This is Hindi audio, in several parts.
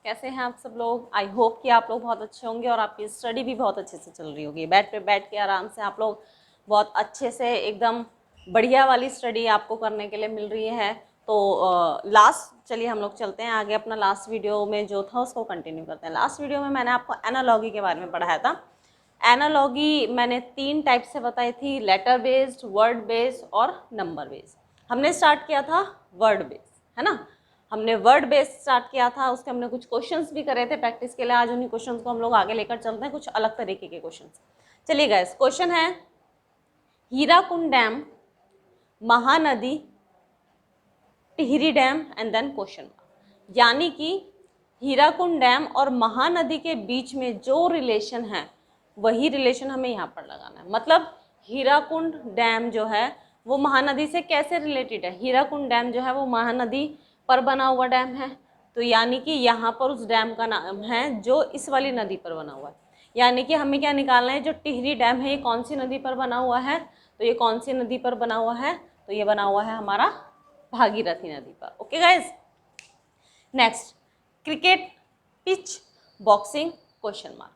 कैसे हैं आप सब लोग? आई होप कि आप लोग बहुत अच्छे होंगे और आपकी स्टडी भी बहुत अच्छे से चल रही होगी। बेड पे बैठ के आराम से आप लोग बहुत अच्छे से एकदम बढ़िया वाली स्टडी आपको करने के लिए मिल रही है। तो चलिए हम लोग चलते हैं आगे। अपना लास्ट वीडियो में जो था उसको कंटिन्यू करते हैं। लास्ट वीडियो में मैंने आपको एनालॉगी के बारे में पढ़ाया था। एनालॉगी मैंने 3 टाइप से बताई थी, लेटर बेस्ड, वर्ड बेस्ड और नंबर बेस्ड। हमने स्टार्ट किया था वर्ड बेस्ड, है ना। हमने वर्ड बेस्ड स्टार्ट किया था, उसके हमने कुछ क्वेश्चंस भी करे थे प्रैक्टिस के लिए। आज उन्हीं क्वेश्चंस को हम लोग आगे लेकर चलते हैं, कुछ अलग तरीके के क्वेश्चंस। चलिए गाइस, क्वेश्चन है Hirakud dam, Mahanadi, Tehri dam and then question. यानी कि हीराकुंड डैम और महानदी के बीच में जो रिलेशन है वही रिलेशन हमें यहाँ पर लगाना है। मतलब हीराकुंड डैम जो है वो महानदी से कैसे रिलेटेड है? हीराकुंड डैम जो है वो महानदी पर बना हुआ डैम है, तो यानी कि यहाँ पर उस डैम का नाम है जो इस वाली नदी पर बना हुआ है। यानी कि हमें क्या निकालना है, जो टिहरी डैम है ये कौन सी नदी पर बना हुआ है? तो ये कौन सी नदी पर बना हुआ है? तो ये बना हुआ है हमारा भागीरथी नदी पर। Okay guys, next cricket, pitch, boxing, question mark.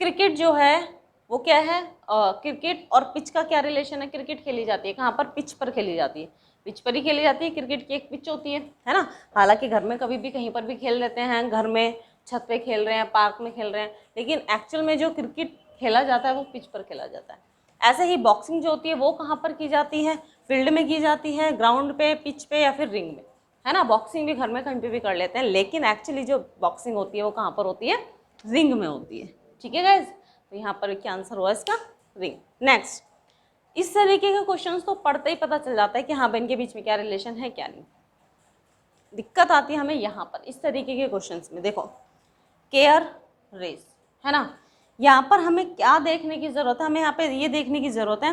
Cricket जो है वो क्या है? क्रिकेट और पिच का क्या रिलेशन है? क्रिकेट खेली जाती है कहाँ पर? पिच पर खेली जाती है, पिच पर ही खेली जाती है। क्रिकेट की एक पिच होती है ना। हालांकि घर में कभी भी कहीं पर भी खेल लेते हैं, घर में छत पे खेल रहे हैं, पार्क में खेल रहे हैं, लेकिन एक्चुअल में जो क्रिकेट खेला जाता है वो पिच पर खेला जाता है। ऐसे ही बॉक्सिंग जो होती है वो कहाँ पर की जाती है? फील्ड में की जाती है, ग्राउंड पे, पिच पे या फिर रिंग में, है ना। बॉक्सिंग भी घर में कहीं पे भी कर लेते हैं, लेकिन एक्चुअली जो बॉक्सिंग होती है वो कहाँ पर होती है? रिंग में होती है। ठीक है गाइज, तो यहाँ पर क्या आंसर हुआ इसका? रिंग। नेक्स्ट, इस तरीके के क्वेश्चंस तो पढ़ते ही पता चल जाता है कि हाँ इनके बीच में क्या रिलेशन है क्या नहीं। दिक्कत आती है हमें यहाँ पर इस तरीके के क्वेश्चंस में। देखो, केयर, रेस, है ना। यहाँ पर हमें क्या देखने की जरूरत है? हमें यहाँ पे ये देखने की जरूरत है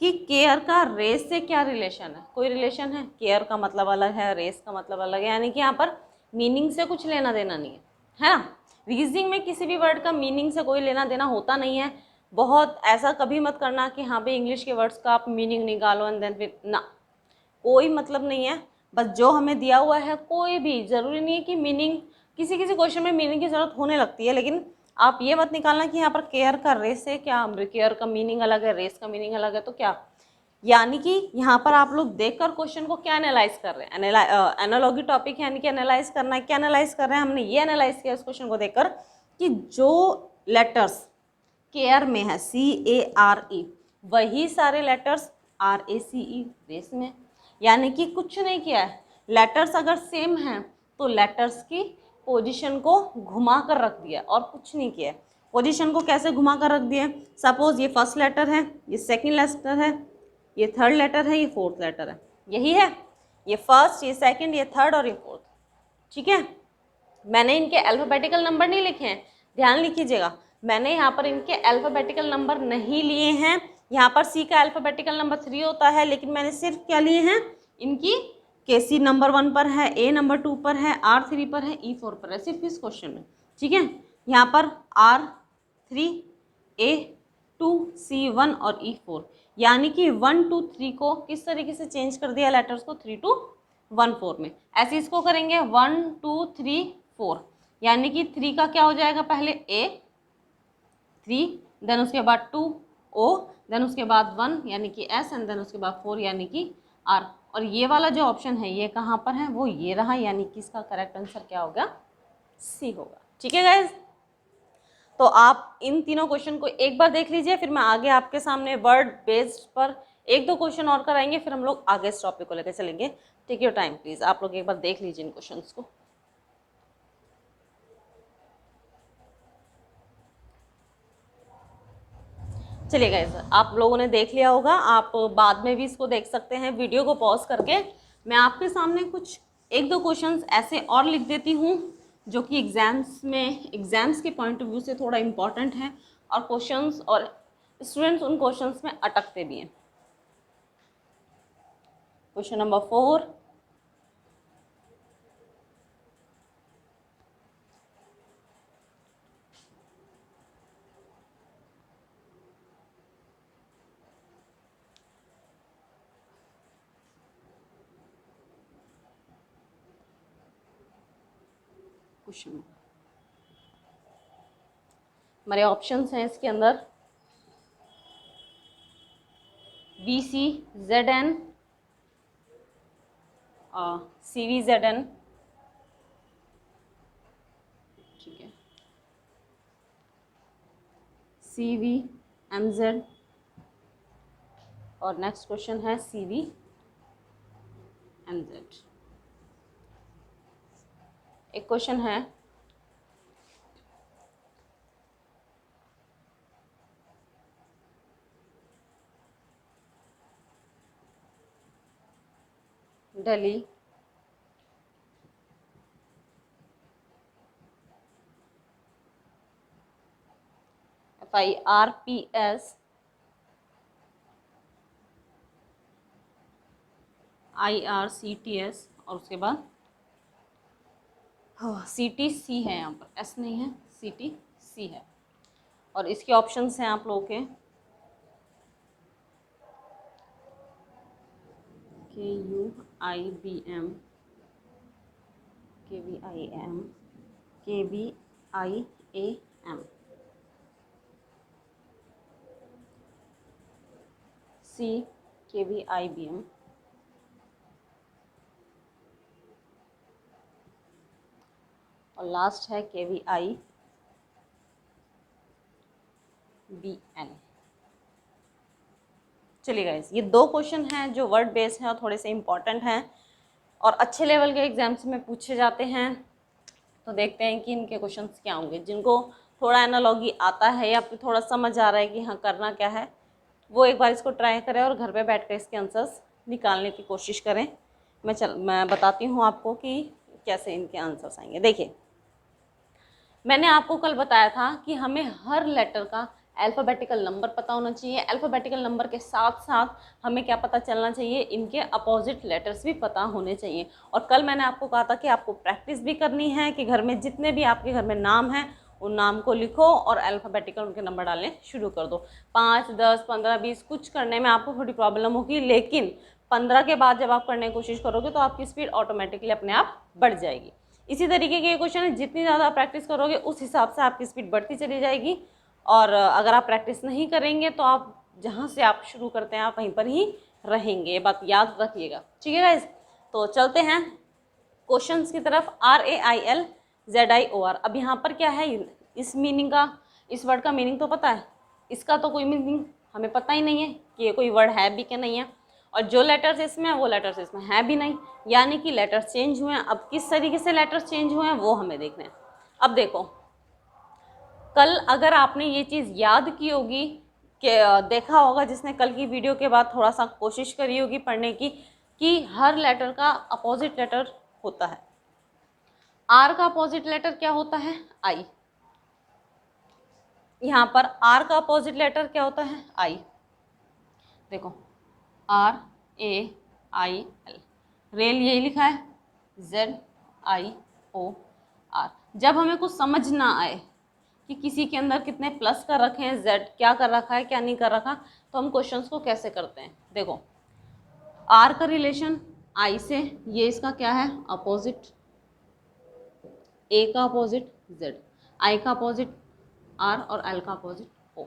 कि केयर का रेस से क्या रिलेशन है। कोई रिलेशन है? केयर का मतलब अलग है, रेस का मतलब अलग है, यानी कि यहाँ पर मीनिंग से कुछ लेना देना नहीं है ना। रीजनिंग में किसी भी वर्ड का मीनिंग से कोई लेना देना होता नहीं है। बहुत ऐसा कभी मत करना कि हाँ भाई इंग्लिश के वर्ड्स का आप मीनिंग निकालो एंड देन फिर ना, कोई मतलब नहीं है। बस जो हमें दिया हुआ है, कोई भी जरूरी नहीं है कि मीनिंग, किसी किसी क्वेश्चन में मीनिंग की जरूरत होने लगती है, लेकिन आप ये मत निकालना कि यहाँ पर केयर का रेस है क्या, केयर का मीनिंग अलग है, रेस का मीनिंग अलग है, तो क्या। यानी कि यहाँ पर आप लोग देखकर क्वेश्चन को क्या एनालाइज कर रहे हैं? एनालॉगी टॉपिक है, यानी कि एनालाइज करना है। क्या एनालाइज कर रहे हैं? हमने ये एनालाइज किया इस क्वेश्चन को देखकर कि जो लेटर्स केयर में है, CARE, वही सारे लेटर्स RACE रेस में। यानी कि कुछ नहीं किया है, लेटर्स अगर सेम हैं तो लेटर्स की पोजीशन को घुमा कर रख दिया और कुछ नहीं किया है। पोजीशन को कैसे घुमा कर रख दिया? सपोज ये फर्स्ट लेटर है, ये सेकंड लेटर है, ये थर्ड लेटर है, ये फोर्थ लेटर है, यही है। ये फर्स्ट, ये सेकंड, ये थर्ड और ये फोर्थ। ठीक है, मैंने इनके अल्फ़ाबेटिकल नंबर नहीं लिखे हैं, ध्यान लिखिएगा। मैंने यहाँ पर इनके अल्फ़ाबेटिकल नंबर नहीं लिए हैं। यहाँ पर सी का अल्फ़ाबेटिकल नंबर 3 होता है, लेकिन मैंने सिर्फ क्या लिए हैं? इनकी KC नंबर 1 पर है, A नंबर 2 पर है, R3 पर है, E4 पर है, सिर्फ इस क्वेश्चन में। ठीक है, यहाँ पर R3, A2, C1 और E4, यानी कि 1 2 3 को किस तरीके से चेंज कर दिया लेटर्स को? 3 to 1 4 में। ऐसे इसको करेंगे 1 2 3 4, यानी कि 3 का क्या हो जाएगा? पहले A 3, देन उसके बाद 2 O, देन उसके बाद 1 यानी कि S, एंड देन उसके बाद 4 यानी कि R। और ये वाला जो ऑप्शन है ये कहाँ पर है? वो ये रहा, यानी कि इसका करेक्ट आंसर क्या होगा? C होगा। ठीक है गाइज, तो आप इन तीनों क्वेश्चन को एक बार देख लीजिए, फिर मैं आगे आपके सामने वर्ड बेस्ड पर 1-2 क्वेश्चन और कराएंगे, फिर हम लोग आगे इस टॉपिक को लेकर चलेंगे। टेक योर टाइम प्लीज, आप लोग एक बार देख लीजिए इन क्वेश्चंस को। चलिए गाइस, आप लोगों ने देख लिया होगा, आप बाद में भी इसको देख सकते हैं वीडियो को पॉज करके। मैं आपके सामने कुछ 1-2 क्वेश्चंस ऐसे और लिख देती हूँ जो कि एग्जाम्स के पॉइंट ऑफ व्यू से थोड़ा इम्पॉर्टेंट है, और क्वेश्चंस और स्टूडेंट्स उन क्वेश्चंस में अटकते भी हैं। क्वेश्चन नंबर 4, क्वेश्चन हमारे ऑप्शंस हैं इसके अंदर BCZN, CVZN, ठीक है, CVMZ और नेक्स्ट क्वेश्चन है CVMZ। एक क्वेश्चन है दिल्ली FIRPS IRCTS और उसके बाद CTC है, यहाँ पर S नहीं है, CTC है। और इसके ऑप्शंस हैं आप लोगों के KUIBM, KVIM, KVIAM, C KVIBM, और लास्ट है KVIBN। चलिए गाइस, ये दो क्वेश्चन हैं जो वर्ड बेस्ड हैं और थोड़े से इम्पॉर्टेंट हैं और अच्छे लेवल के एग्जाम्स में पूछे जाते हैं। तो देखते हैं कि इनके क्वेश्चंस क्या होंगे। जिनको थोड़ा एनालॉजी आता है या फिर थोड़ा समझ आ रहा है कि हाँ करना क्या है, वो एक बार इसको ट्राई करें और घर पे बैठ कर इसके आंसर्स निकालने की कोशिश करें। मैं बताती हूँ आपको कि कैसे इनके आंसर्स आएंगे। देखिए, मैंने आपको कल बताया था कि हमें हर लेटर का अल्फ़ाबेटिकल नंबर पता होना चाहिए। अल्फ़ाबेटिकल नंबर के साथ साथ हमें क्या पता चलना चाहिए, इनके अपोजिट लेटर्स भी पता होने चाहिए। और कल मैंने आपको कहा था कि आपको प्रैक्टिस भी करनी है कि घर में जितने भी आपके घर में नाम हैं उन नाम को लिखो और अल्फ़ाबेटिकल उनके नंबर डालने शुरू कर दो। 5, 10, 15, 20 कुछ करने में आपको थोड़ी प्रॉब्लम होगी, लेकिन 15 के बाद जब आप करने की कोशिश करोगे तो आपकी स्पीड ऑटोमेटिकली अपने आप बढ़ जाएगी। इसी तरीके के ये क्वेश्चन है, जितनी ज़्यादा प्रैक्टिस करोगे उस हिसाब से आपकी स्पीड बढ़ती चली जाएगी। और अगर आप प्रैक्टिस नहीं करेंगे तो आप जहाँ से आप शुरू करते हैं आप वहीं पर ही रहेंगे। ये बात याद रखिएगा, ठीक है गाइस। तो चलते हैं क्वेश्चंस की तरफ। RAILZIOR। अब यहाँ पर क्या है, इस मीनिंग का, इस वर्ड का मीनिंग तो पता है, इसका तो कोई मीनिंग हमें पता ही नहीं है कि ये कोई वर्ड है भी क्या नहीं है। और जो लेटर्स इसमें है वो लेटर्स इसमें है भी नहीं, यानी कि लेटर्स चेंज हुए हैं। अब किस तरीके से लेटर्स चेंज हुए हैं वो हमें देखना है। अब देखो, कल अगर आपने ये चीज़ याद की होगी कि देखा होगा, जिसने कल की वीडियो के बाद थोड़ा सा कोशिश करी होगी पढ़ने की, कि हर लेटर का अपोजिट लेटर होता है। आर का अपोजिट लेटर क्या होता है, आई। यहाँ पर आर का अपोजिट लेटर क्या होता है, आई। देखो, RAIL, रेल यही लिखा है, ZIOR। जब हमें कुछ समझ ना आए कि किसी के अंदर कितने प्लस कर रखे हैं, Z क्या कर रखा है क्या नहीं कर रखा, तो हम क्वेश्चंस को कैसे करते हैं। देखो, R का रिलेशन I से, ये इसका क्या है, अपोजिट। A का अपोजिट Z, I का अपोजिट R और L का अपोजिट O।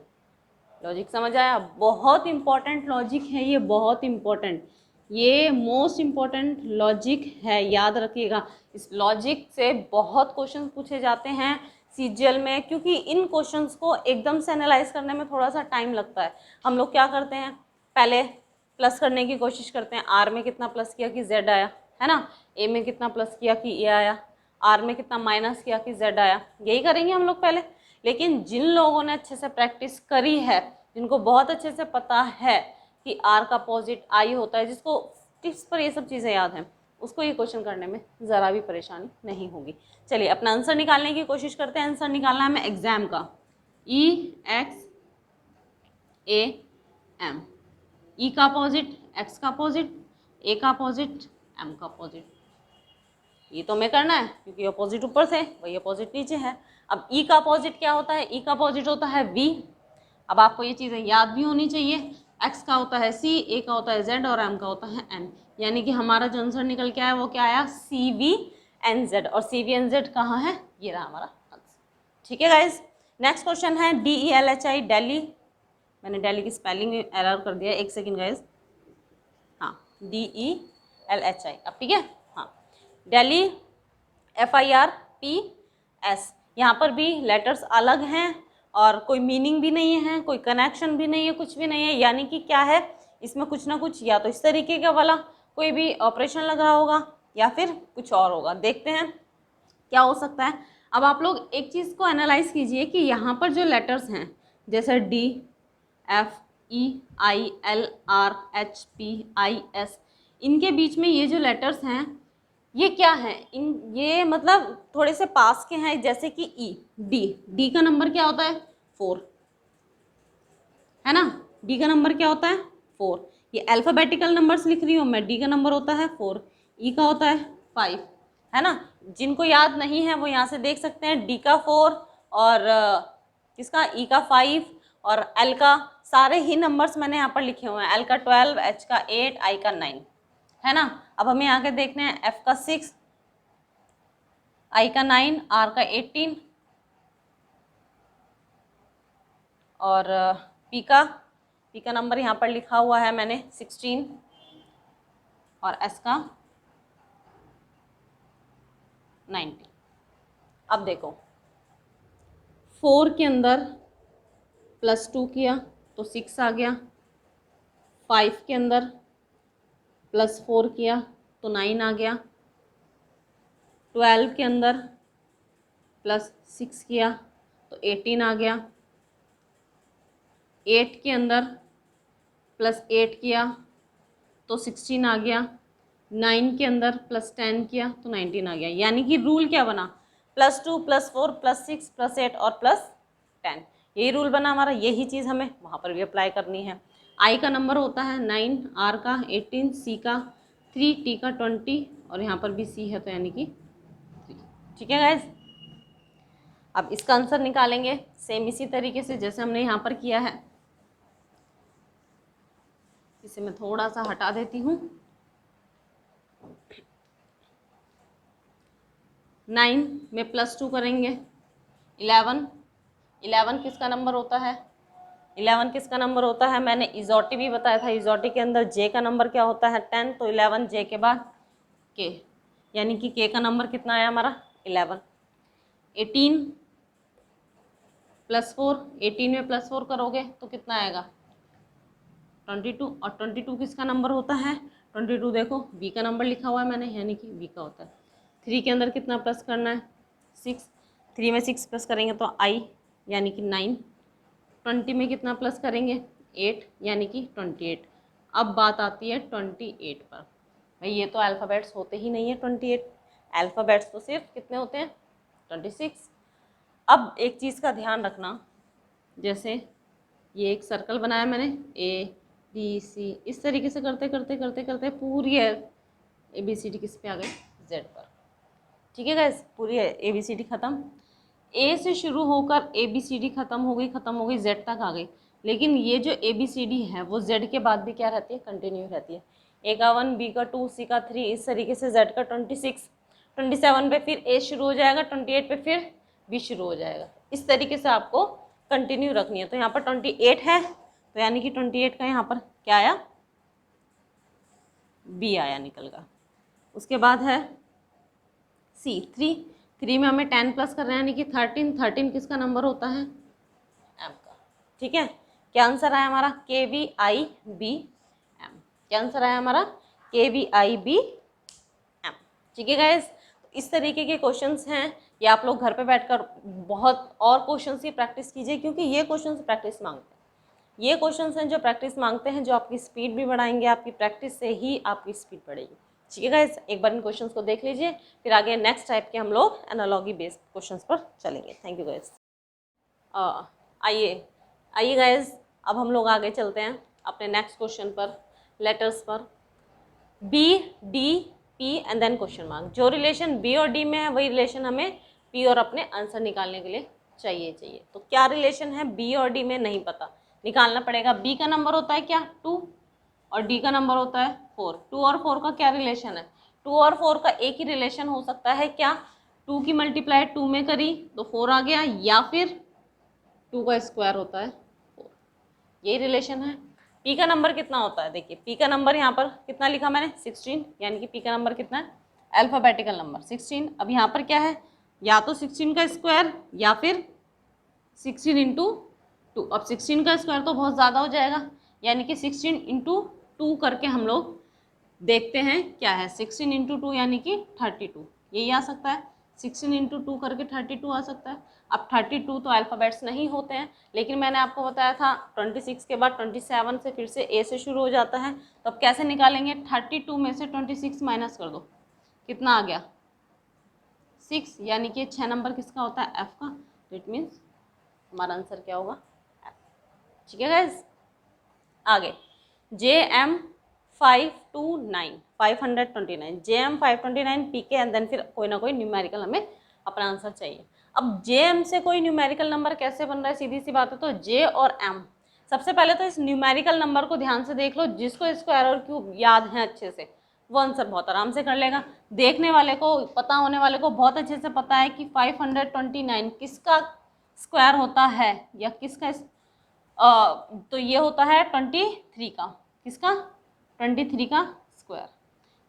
लॉजिक समझ आया? बहुत इंपॉर्टेंट लॉजिक है ये, बहुत इंपॉर्टेंट, ये मोस्ट इंपॉर्टेंट लॉजिक है, याद रखिएगा। इस लॉजिक से बहुत क्वेश्चन पूछे जाते हैं CGL में, क्योंकि इन क्वेश्चंस को एकदम से एनालाइज करने में थोड़ा सा टाइम लगता है। हम लोग क्या करते हैं, पहले प्लस करने की कोशिश करते हैं, R में कितना प्लस किया कि Z आया, है ना, A में कितना प्लस किया कि A आया, R में कितना माइनस किया कि Z आया, यही करेंगे हम लोग पहले। लेकिन जिन लोगों ने अच्छे से प्रैक्टिस करी है, जिनको बहुत अच्छे से पता है कि R का अपोजिट I होता है, जिसको टिप्स पर ये सब चीज़ें याद हैं, उसको ये क्वेश्चन करने में ज़रा भी परेशानी नहीं होगी। चलिए अपना आंसर निकालने की कोशिश करते हैं। आंसर निकालना है हमें एग्जाम का, EXAM। E का अपोजिट X का अपोजिट, A का अपोजिट M का अपोजिट। ये तो हमें करना है क्योंकि अपोजिट ऊपर से, वही अपोजिट नीचे है। अब E का अपोजिट क्या होता है, E का अपोजिट होता है V। अब आपको ये चीज़ें याद भी होनी चाहिए। X का होता है C, A का होता है Z और M का होता है N। यानी कि हमारा जो आंसर निकल के आया वो क्या आया, CV NZ, और CVNZ कहाँ है, ये रहा हमारा आंसर। ठीक है गाइज, नेक्स्ट क्वेश्चन है DELHI, दिल्ली। मैंने दिल्ली की स्पेलिंग एरर कर दिया, एक सेकेंड गाइज। हाँ, DELHI, अब ठीक है। हाँ, दिल्ली FIRPS, यहाँ पर भी लेटर्स अलग हैं और कोई मीनिंग भी नहीं है, कोई कनेक्शन भी नहीं है, कुछ भी नहीं है। यानी कि क्या है, इसमें कुछ ना कुछ या तो इस तरीके का वाला कोई भी ऑपरेशन लग रहा होगा या फिर कुछ और होगा। देखते हैं क्या हो सकता है। अब आप लोग एक चीज़ को एनालाइज कीजिए कि यहाँ पर जो लेटर्स हैं, जैसे DFEILRHPIS, इनके बीच में ये जो लेटर्स हैं ये क्या है, ये मतलब थोड़े से पास के हैं। जैसे कि डी का नंबर क्या होता है, 4, है ना। डी का नंबर क्या होता है, 4। ये अल्फ़ाबेटिकल नंबर्स लिख रही हूँ मैं, डी का नंबर होता है 4, ई का होता है 5, है ना। जिनको याद नहीं है वो यहाँ से देख सकते हैं, डी का 4 और किसका, ई का 5 और एल का, सारे ही नंबर्स मैंने यहाँ पर लिखे हुए हैं। एल का 12, एच का 8, आई का 9, है ना। अब हमें आगे देखने हैं, एफ का 6, आई का 9, आर का 18 और पी का नंबर यहाँ पर लिखा हुआ है मैंने 16 और एस का 19। अब देखो, 4 के अंदर +2 किया तो 6 आ गया, 5 के अंदर +4 किया तो 9 आ गया, 12 के अंदर +6 किया तो 18 आ गया, 8 के अंदर +8 किया तो 16 आ गया, 9 के अंदर +10 किया तो 19 आ गया। यानी कि रूल क्या बना, +2 +4 +6 +8 और +10, यही रूल बना हमारा। यही चीज़ हमें वहाँ पर भी अप्लाई करनी है। आई का नंबर होता है 9, आर का 18, सी का 3, टी का 20 और यहाँ पर भी सी है तो यानी कि 3। ठीक है गाइज, अब इसका आंसर निकालेंगे सेम इसी तरीके से जैसे हमने यहाँ पर किया है। इसे मैं थोड़ा सा हटा देती हूँ। 9 में +2 करेंगे, 11 किसका नंबर होता है, 11 किसका नंबर होता है, मैंने इजोटी भी बताया था। इजोटी के अंदर जे का नंबर क्या होता है, 10, तो 11 जे के बाद के, यानी कि के का नंबर कितना आया हमारा, 11। 18 +4, 18 में +4 करोगे तो कितना आएगा, 22, और 22 किसका नंबर होता है, 22 देखो बी का नंबर लिखा हुआ है मैंने, यानी कि बी का होता है। 3 के अंदर कितना प्लस करना है, 6, 3 में 6 प्लस करेंगे तो आई यानी कि 9, 20 में कितना प्लस करेंगे, 8 यानी कि 28। अब बात आती है 28 पर। भाई ये तो अल्फ़ाबेट्स होते ही नहीं है 28, अल्फ़ाबेट्स तो सिर्फ कितने होते हैं, 26। अब एक चीज़ का ध्यान रखना, जैसे ये एक सर्कल बनाया मैंने, ABC, इस तरीके से करते करते करते करते पूरी ABCD किस पे आ गई, Z पर। ठीक है गाइस, पूरी ABCD ख़त्म, A से शुरू होकर ABCD ख़त्म हो गई Z तक आ गई। लेकिन ये जो ABCD है वो Z के बाद भी क्या रहती है, कंटिन्यू रहती है। A का 1, B का 2, C का 3, इस तरीके से Z का 26, 27 पे फिर A शुरू हो जाएगा, 28 पे फिर B शुरू हो जाएगा। इस तरीके से आपको कंटिन्यू रखनी है। तो यहाँ पर 28 है तो यानी कि 28 का यहाँ पर क्या आया, B आया निकल का। उसके बाद है C, 3 में हमें 10 प्लस करना है यानी कि 13 किसका नंबर होता है, M का। ठीक है, क्या आंसर आया हमारा, KVIBM। क्या आंसर आया हमारा, KVIBM। ठीक है गाइस, इस तरीके के क्वेश्चंस हैं, ये आप लोग घर पे बैठकर बहुत और क्वेश्चंस की प्रैक्टिस कीजिए, क्योंकि ये क्वेश्चंस प्रैक्टिस मांगते हैं। ये क्वेश्चंस हैं जो प्रैक्टिस मांगते हैं, जो आपकी स्पीड भी बढ़ाएंगे, आपकी प्रैक्टिस से ही आपकी स्पीड बढ़ेगी। ठीक है गाइस, एक बार इन क्वेश्चंस को देख लीजिए, फिर आगे नेक्स्ट टाइप के हम लोग एनालॉजी बेस्ड क्वेश्चंस पर चलेंगे। Thank you guys. आइए गाइस, अब हम लोग आगे चलते हैं अपने नेक्स्ट क्वेश्चन पर, लेटर्स पर। B, D, P and then question mark. जो रिलेशन B और D में है वही रिलेशन हमें P और अपने आंसर निकालने के लिए चाहिए। तो क्या रिलेशन है B और D में नहीं पता, निकालना पड़ेगा। B का नंबर होता है क्या, 2 और D का नंबर होता है 4। 2 और 4 का क्या रिलेशन है, 2 और 4 का एक ही रिलेशन हो सकता है क्या, 2 की मल्टीप्लाई 2 में करी तो 4 आ गया, या फिर 2 का स्क्वायर होता है 4, यही रिलेशन है। पी का नंबर कितना होता है, देखिए पी का नंबर यहाँ पर कितना लिखा मैंने 16, यानी कि पी का नंबर कितना है, अल्फाबेटिकल नंबर 16। अब यहाँ पर क्या है, या तो 16 का स्क्वायर या फिर 16 इंटू 2। अब 16 का स्क्वायर तो बहुत ज़्यादा हो जाएगा, यानी कि 16 इंटू 2 करके हम लोग देखते हैं क्या है, 16 इंटू 2 यानी कि 32, यही आ सकता है। 16 इंटू 2 करके 32 आ सकता है। अब 32 तो अल्फ़ाबेट्स नहीं होते हैं, लेकिन मैंने आपको बताया था 26 के बाद 27 से फिर से ए से शुरू हो जाता है। तो अब कैसे निकालेंगे, 32 में से 26 माइनस कर दो, कितना आ गया 6, यानी कि 6 नंबर किसका होता है, एफ का। इट मीन्स हमारा आंसर क्या होगा, एफ। ठीक है गाइस, आगे JM 529 JM 529 PK and then फिर कोई ना कोई न्यूमेरिकल हमें अपना आंसर चाहिए। अब JM से कोई न्यूमेरिकल नंबर कैसे बन रहा है, सीधी सी बात है। तो J और M, सबसे पहले तो इस न्यूमेरिकल नंबर को ध्यान से देख लो, जिसको स्क्वायर और क्यूब याद है अच्छे से वो आंसर बहुत आराम से कर लेगा। देखने वाले को, पता होने वाले को बहुत अच्छे से पता है कि 529 किसका स्क्वायर होता है या किसका तो ये होता है 23 का, किसका 23 का स्क्वायर।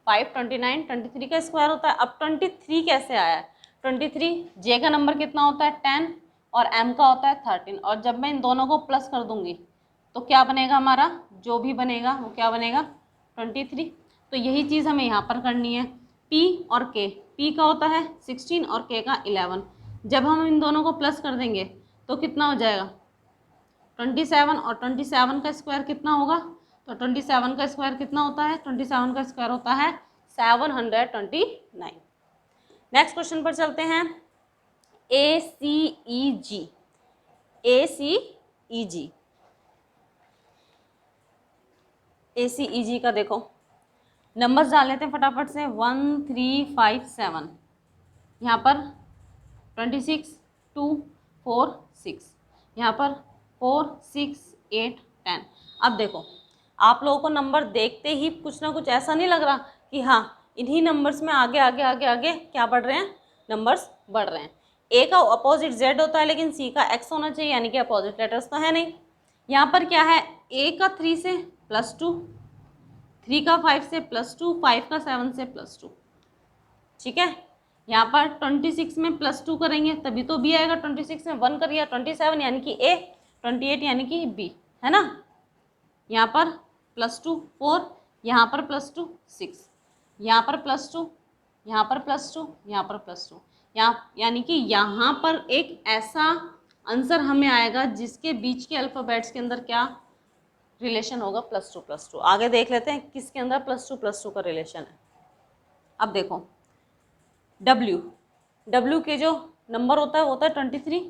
529 23 का स्क्वायर होता है। अब 23 कैसे आया है, 23 जे का नंबर कितना होता है 10 और एम का होता है 13, और जब मैं इन दोनों को प्लस कर दूंगी तो क्या बनेगा, हमारा जो भी बनेगा वो क्या बनेगा 23। तो यही चीज़ हमें यहाँ पर करनी है। पी और के, पी का होता है 16 और के का 11, जब हम इन दोनों को प्लस कर देंगे तो कितना हो जाएगा 27, और 27 का स्क्वायर कितना होगा, तो 27 का स्क्वायर कितना होता है, 27 का स्क्वायर होता है 729। नेक्स्ट क्वेश्चन पर चलते हैं। ACEG, ACEG, ACEG का देखो नंबर्स डाल लेते हैं फटाफट से। 1357, यहाँ पर 26 2 4 6, यहाँ पर 4 6 8 10। अब देखो आप लोगों को नंबर देखते ही कुछ ना कुछ ऐसा नहीं लग रहा कि हाँ इन्हीं नंबर्स में आगे आगे आगे आगे क्या बढ़ रहे हैं, नंबर्स बढ़ रहे हैं। ए का अपोजिट जेड होता है, लेकिन सी का एक्स होना चाहिए, यानी कि अपोजिट लेटर्स तो है नहीं। यहाँ पर क्या है, ए का 3 से +2, 3 का 5 से +2, 5 का 7 से +2। ठीक है, यहाँ पर 26 में +2 करेंगे तभी तो बी आएगा। 26 में 1 करिए 27 यानी कि ए, 28 यानी कि बी, है ना। यहाँ पर +2 4, यहाँ पर +2 6, यहाँ पर +2, यहाँ पर +2, यहाँ पर +2, यहाँ यानी कि यहाँ पर एक ऐसा आंसर हमें आएगा जिसके बीच के अल्फ़ाबेट्स के अंदर क्या रिलेशन होगा, +2 आगे देख लेते हैं किसके अंदर +2 का रिलेशन है। अब देखो डब्ल्यू के जो नंबर होता है वो होता है 23,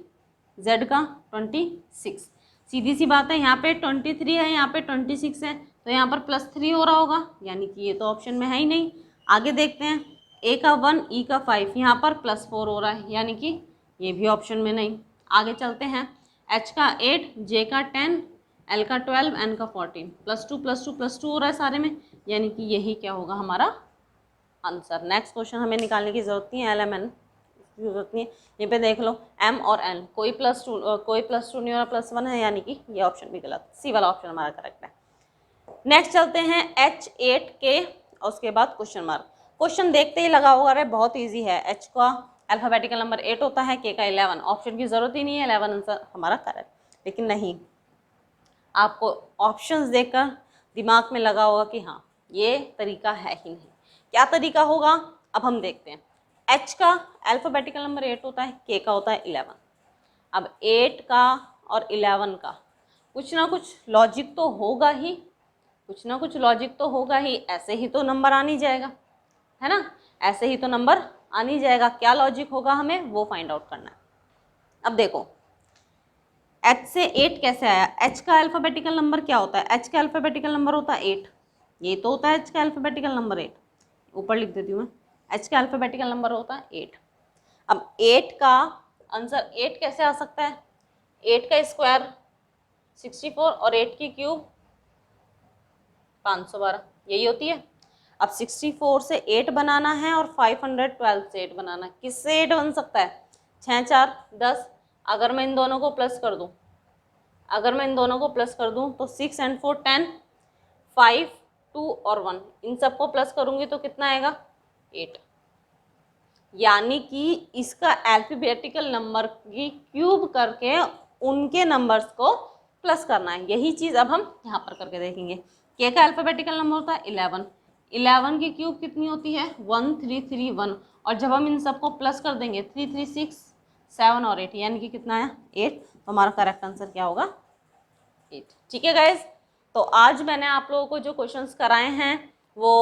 जेड का 26। सीधी सी बात है, यहाँ पे 23 है, यहाँ पे 26 है, तो यहाँ पर +3 हो रहा होगा, यानी कि ये तो ऑप्शन में है ही नहीं। आगे देखते हैं, ए का 1 ई का 5, यहाँ पर +4 हो रहा है, यानी कि ये भी ऑप्शन में नहीं। आगे चलते हैं, एच का 8 जे का 10 एल का 12 एन का 14, +2 हो रहा है सारे में, यानी कि यही क्या होगा हमारा आंसर। नेक्स्ट क्वेश्चन हमें निकालने की जरूरत नहीं है, LMN की जरूरत नहीं है। ये पे देख लो M और N, कोई +2 नहीं हो रहा, +1 है, यानी कि ये ऑप्शन भी गलत, सी वाला ऑप्शन हमारा करेक्ट है। नेक्स्ट चलते हैं H8K और उसके बाद क्वेश्चन मार्क। क्वेश्चन देखते ही लगा होगा अरे बहुत ईजी है, H का अल्फाबेटिकल नंबर 8 होता है, K का 11, ऑप्शन की जरूरत ही नहीं है, 11 आंसर हमारा करेक्ट। लेकिन नहीं, आपको ऑप्शंस देखकर दिमाग में लगा होगा कि हाँ ये तरीका है ही नहीं। क्या तरीका होगा, अब हम देखते हैं। H का अल्फ़ाबेटिकल नंबर 8 होता है, K का होता है 11। अब 8 का और 11 का कुछ ना कुछ लॉजिक तो होगा ही, कुछ ना कुछ लॉजिक तो होगा ही, ऐसे ही तो नंबर आ नहीं जाएगा, है ना, ऐसे ही तो नंबर आ नहीं जाएगा। क्या लॉजिक होगा हमें वो फाइंड आउट करना है। अब देखो H से 8 कैसे आया, H का अल्फ़ाबेटिकल नंबर क्या होता है, H का अल्फ़ाबेटिकल नंबर होता है 8, ये तो होता है H का अल्फ़ाबेटिकल नंबर 8, ऊपर लिख देती हूँ मैं, H का अल्फ़ाबेटिकल नंबर होता है 8। अब 8 का आंसर 8 कैसे आ सकता है, 8 का स्क्वायर 64 और 8 की क्यूब 512, यही होती है। अब 64 से 8 बनाना है और 512 से 8 बनाना है। किससे 8 बन सकता है? 6 4 10। अगर मैं इन दोनों को प्लस कर दूं, तो 6 एंड 4 10, 5 2 और 1, इन सबको प्लस करूंगी तो कितना आएगा? 8। यानी कि इसका अल्फाबेटिकल नंबर की क्यूब करके उनके नंबर्स को प्लस करना है। यही चीज़ अब हम यहाँ पर करके देखेंगे। के का अल्फाबेटिकल नंबर होता है 11, 11 की क्यूब कितनी होती है? 1 3 3 1, और जब हम इन सबको प्लस कर देंगे 3 3 6 7 और 8, यानी कि कितना आया? 8। तो हमारा करेक्ट आंसर क्या होगा? 8। ठीक है गाइज, तो आज मैंने आप लोगों को जो क्वेश्चंस कराए हैं वो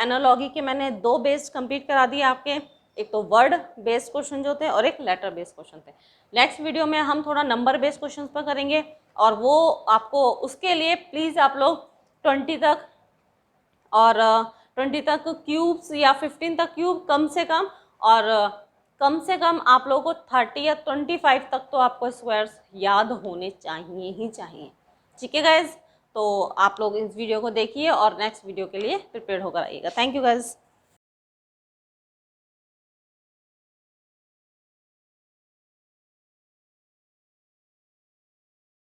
एनालॉगी के मैंने 2 बेस्ड कंप्लीट करा दिए आपके। एक तो वर्ड बेस्ड क्वेश्चन जो थे और एक लेटर बेस्ड क्वेश्चन थे। नेक्स्ट वीडियो में हम थोड़ा नंबर बेस्ड क्वेश्चन पर करेंगे, और वो आपको उसके लिए प्लीज़ आप लोग 20 तक और 20 तक क्यूब्स या 15 तक क्यूब कम से कम, और कम से कम आप लोगों को 30 या 25 तक तो आपको स्क्वायर्स याद होने चाहिए ही चाहिए। ठीक है गाइज, तो आप लोग इस वीडियो को देखिए और नेक्स्ट वीडियो के लिए प्रिपेयर होकर आइएगा। Thank you guys.